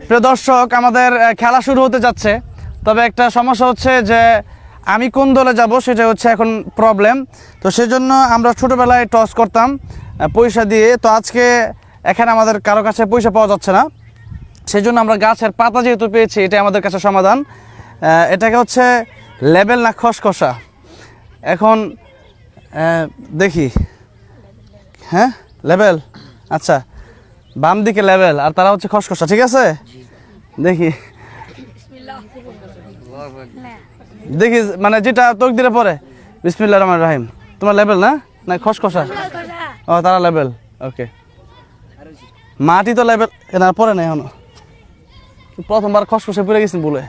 প্রিয় দর্শক, আমাদের খেলা শুরু হতে যাচ্ছে। তবে একটা সমস্যা হচ্ছে যে আমি কোন দলে যাব সেটা হচ্ছে এখন প্রবলেম। তো সেজন্য আমরা ছোটোবেলায় টস করতাম পয়সা দিয়ে। তো আজকে এখানে আমাদের কারো কাছে পয়সা পাওয়া যাচ্ছে না, সেই জন্য আমরা গাছের পাতা যেহেতু পেয়েছি এটাই আমাদের কাছে সমাধান। এটাকে হচ্ছে লেবেল না খসখসা। এখন দেখি, হ্যাঁ লেবেল, আচ্ছা বাম দিকে লেবেল আর তারা হচ্ছে খসখসা, ঠিক আছে? দেখি দেখি মানে যেটা তকদিরে পড়ে। বিসমিল্লাহির রহমানির রহিম। তোমার লেবেল না না খসখসা? ও তারা লেবেল, ওকে। মাটি তো লেবেল না পড়ে নাই এখনো, প্রথমবার খসখসে পড়ে গেছেন বলে।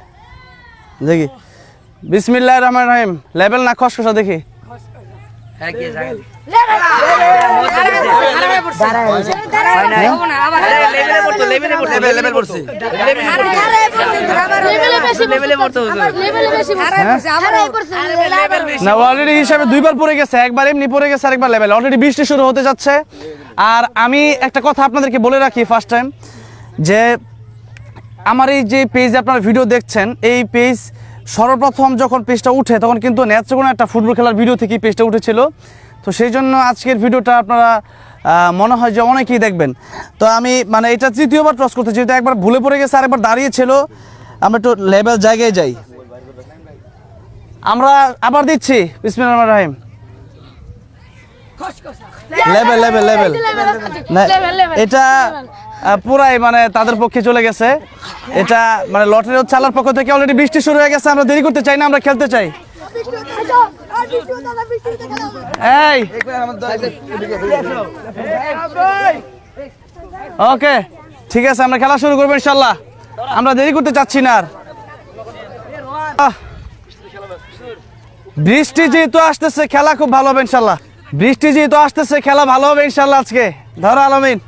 দেখি বিসমিল্লাহির রহমানির রহিম, লেবেল না খসখসা? দেখি না, অলরেডি হিসাবে দুইবার পড়ে গেছে, একবার এমনি পড়ে গেছে আর একবার লেভেল। অলরেডি বৃষ্টি শুরু হতে যাচ্ছে। আর আমি একটা কথা আপনাদেরকে বলে রাখি ফার্স্ট টাইম, যে আমার এই যে পেজে আপনারা ভিডিও দেখছেন, এই পেজ সর্বপ্রথম যখন পেজটা উঠে তখন কিন্তু নেত্রকোনা একটা ফুটবল খেলার ভিডিও থেকেই পেজটা উঠেছিল। তো সেই জন্য আজকের ভিডিওটা আপনারা মনে হয় যে অনেকেই দেখবেন। তো আমি মানে এটা তৃতীয়বার টস করতে, যেহেতু একবার ভুলে পড়ে গেছে আর একবার দাঁড়িয়েছিল। আমরা একটু লেভেল জায়গায় যাই, আমরা আবার দিচ্ছি বিসমিল্লাহির রহমানির রহিম। লেভেল লেভেল লেভেল এটা পুরাই মানে তাদের পক্ষে চলে গেছে। এটা মানে লটারি চালার পক্ষ থেকে অলরেডি বৃষ্টি শুরু হয়ে গেছে। আমরা দেরি করতে চাই না, আমরা খেলতে চাই। এই ওকে, ঠিক আছে, আমরা খেলা শুরু করবো ইনশাল্লাহ। আমরা দেরি করতে চাচ্ছি না আর। বৃষ্টি যেহেতু আসতেছে খেলা খুব ভালো হবে ইনশাল্লাহ। বৃষ্টি যেহেতু আসতেছে খেলা ভালো হবে ইনশাল্লাহ আজকে। ধরো আলামিন,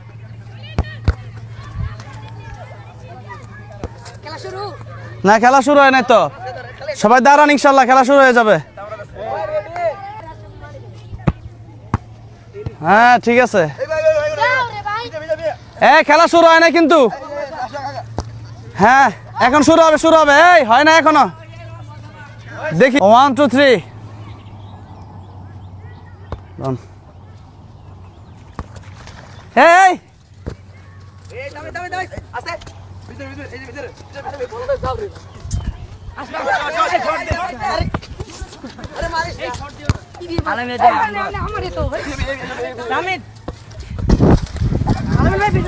না খেলা শুরু হয় নাই তো, সবাই দাঁড়ান, ইনশাল্লাহ খেলা শুরু হয়ে যাবে। হ্যাঁ ঠিক আছে, খেলা শুরু হয় না কিন্তু। হ্যাঁ এখন শুরু হবে, শুরু হবে। এই হয় না এখনো, দেখি 1 2 3। এই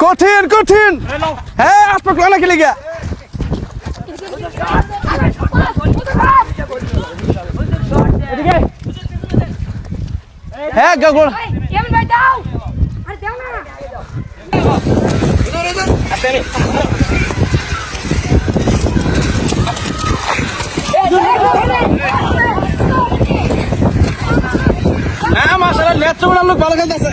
কঠিন কঠিন, হ্যাঁ আসপক না খেলে গিয়া। হ্যাঁ গোল, হ্যাঁ মাশাআল্লাহ নেত্রকোনা লোক ভালো খেলতেছে।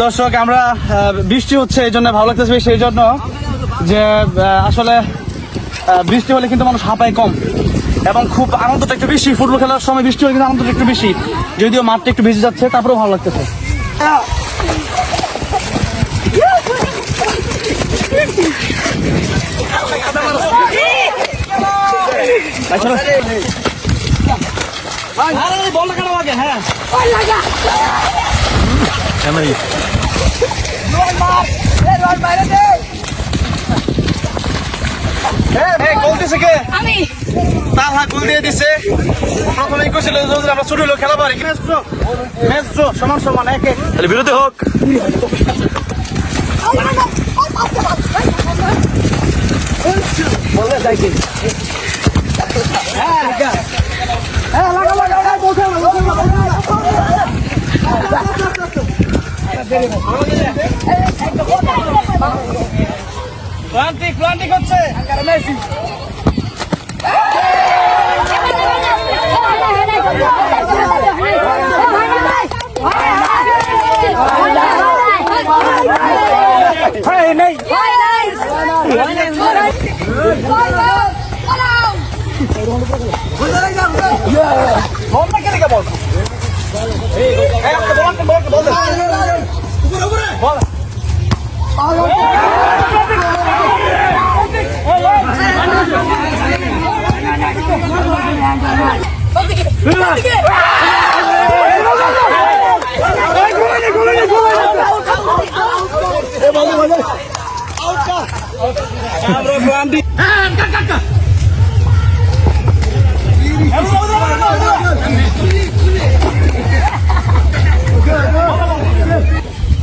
দর্শক, আমরা বৃষ্টি হচ্ছে এই জন্য ভালো লাগতেছে, সেই জন্য যে আসলে বৃষ্টি হলে কিন্তু মানুষ হাঁপায় কম এবং খুব আনন্দটা একটু বেশি। ফুটবল খেলার সময় বৃষ্টি হলে কিন্তু আনন্দটা একটু বেশি, যদিও মাঠটা একটু ভিজে যাচ্ছে, তারপরেও ভালো লাগতেছে। খেলা পারি সমান সমান বিরতি হোক। ক্লান্তিক ক্লান্তিক হচ্ছে।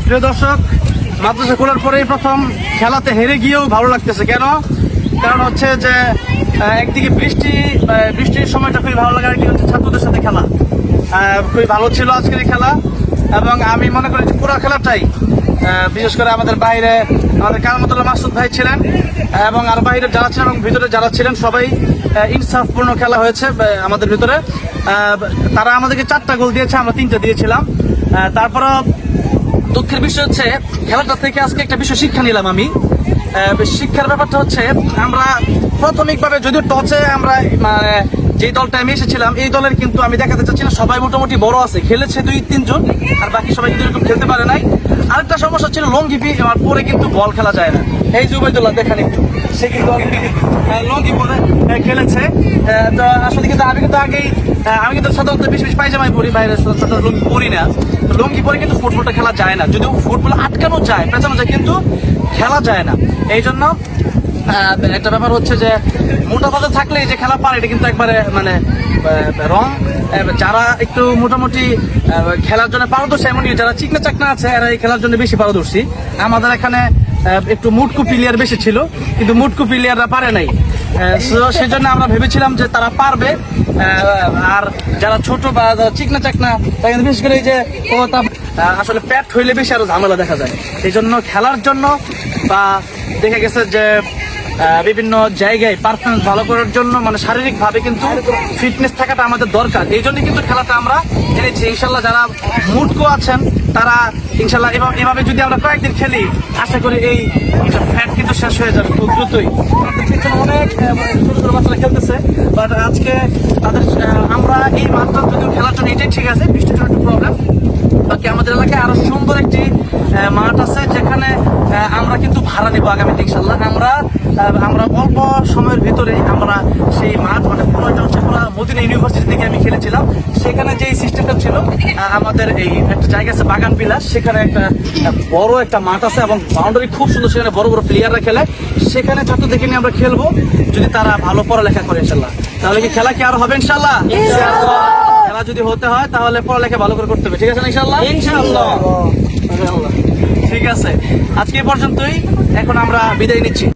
প্রিয় দর্শক, মাদ্রাসা খোলার পরেই প্রথম খেলাতে হেরে গিয়েও ভালো লাগতেছে। কেন? কারণ হচ্ছে যে একদিকে বৃষ্টির সময়টা খুবই ভালো লাগে, একদিকে হচ্ছে ছাত্রদের সাথে খেলা খুবই ভালো ছিল আজকের এই খেলা। এবং আমি মনে করি যে পুরো খেলাটাই বিশেষ করে আমাদের বাইরে আমাদের কালামতুল্লাহ মাসুদ ভাই ছিলেন এবং আর বাইরে যারা ছিলেন এবং ভিতরে যারা ছিলেন সবাই ইনসাফপূর্ণ খেলা হয়েছে আমাদের ভিতরে। তারা আমাদেরকে 4টা গোল দিয়েছে, আমরা 3টা দিয়েছিলাম। তারপরও দুঃখের বিষয় হচ্ছে খেলাটা থেকে আজকে একটা বিষয় শিক্ষা নিলাম আমি। শিক্ষার ব্যাপারটা হচ্ছে আমরা প্রাথমিকভাবে যদিও টসে আমরা মানে যে দলটা আমি এসেছিলাম এই দলের কিন্তু আমি দেখাতে চাচ্ছি না, সবাই মোটামুটি বড় আছে, খেলেছে 2-3 জন আর বাকি সবাই কিন্তু এরকম খেলতে পারে নাই। আরেকটা সমস্যা ছিল লঙ্গি পরে কিন্তু বল খেলা যায় না। এই জুবাইদুল্লাহ দেখেন একটু, সে কিন্তু লঙ্গি পরে খেলেছে। তো আসলে কিন্তু আমি কিন্তু সাধারণত বেশি পায়জামাই পরি, বাইরে সাধারণত লুঙ্গি পরি না। লুঙ্গি পরে কিন্তু ফুটবলটা খেলা যায় না, যদিও ফুটবল আটকানো যায়, পেঁচানো যায়, কিন্তু খেলা যায় না। এই জন্য একটা ব্যাপার হচ্ছে যে মোটা তাজা থাকলে যে খেলা পারে এটা কিন্তু একবারে মানে রং। যারা একটু মোটামুটি খেলার জন্য পারদর্শী, এমনকি যারা চিকনা চাকনা আছে এরা এই খেলার জন্য বেশি পারদর্শী। আমাদের এখানে একটু মুটকু প্লেয়ার বেশি ছিল, কিন্তু মুটকু প্লেয়াররা পারে নাই। সেজন্য আমরা ভেবেছিলাম যে তারা পারবে। আর যারা ছোট বা চিকনা চাকনা তারা কিন্তু বিশেষ করে এই যে আসলে প্যাট হইলে বেশি আরো ঝামেলা দেখা যায়। এই জন্য খেলার জন্য বা দেখা গেছে যে বিভিন্ন জায়গায় পারফরমেন্স ভালো করার জন্য মানে শারীরিকভাবে কিন্তু ফিটনেস থাকাটা আমাদের দরকার। এই জন্য কিন্তু খেলাটা আমরা এনেছি। ইনশাল্লাহ যারা মুটকো আছেন তারা ইনশাল্লাহ এভাবে যদি আমরা কয়েকদিন খেলি আশা করি এই ফ্যাট কিন্তু শেষ হয়ে যাবে খুব দ্রুতই। অনেক ছোট ছোট বাচ্চারা খেলতেছে, বাট আজকে তাদের আমরা এই মাঠটা যদিও খেলার জন্য এটাই ঠিক আছে, বৃষ্টির জন্য একটু প্রবলেম। বাকি আমাদের এলাকায় আরো সুন্দর একটি মাঠ আছে যেখানে আমরা কিন্তু ভাড়া নেবো আগামীতে ইনশাল্লাহ। আমরা অল্প সময়ের ভিতরে আমরা সেই মাঠ মানে পুরোটা হচ্ছে পুরো মদিনা ইউনিভার্সিটি থেকে আমি খেলেছিলাম। সেখানে যে সিস্টেমটা ছিল আমাদের এই একটা জায়গা আছে বাগান বিলাস, সেখানে একটা বড় একটা মাঠ আছে এবং বাউন্ডারি খুব সুন্দর, সেখানে বড় বড় প্লেয়াররা খেলে। সেখানে ছাত্রদেরকে নিয়ে আমরা খেলবো যদি তারা ভালো পড়ালেখা করে ইনশাল্লাহ। তাহলে কি খেলা কি আরো হবে ইনশাল্লাহ? খেলা যদি হতে হয় তাহলে পড়ালেখা ভালো করে করতে হবে, ঠিক আছে ইনশাল্লাহ? ইনশাল্লাহ। ঠিক আছে, আজকে এই পর্যন্তই, এখন আমরা বিদায় নিচ্ছি।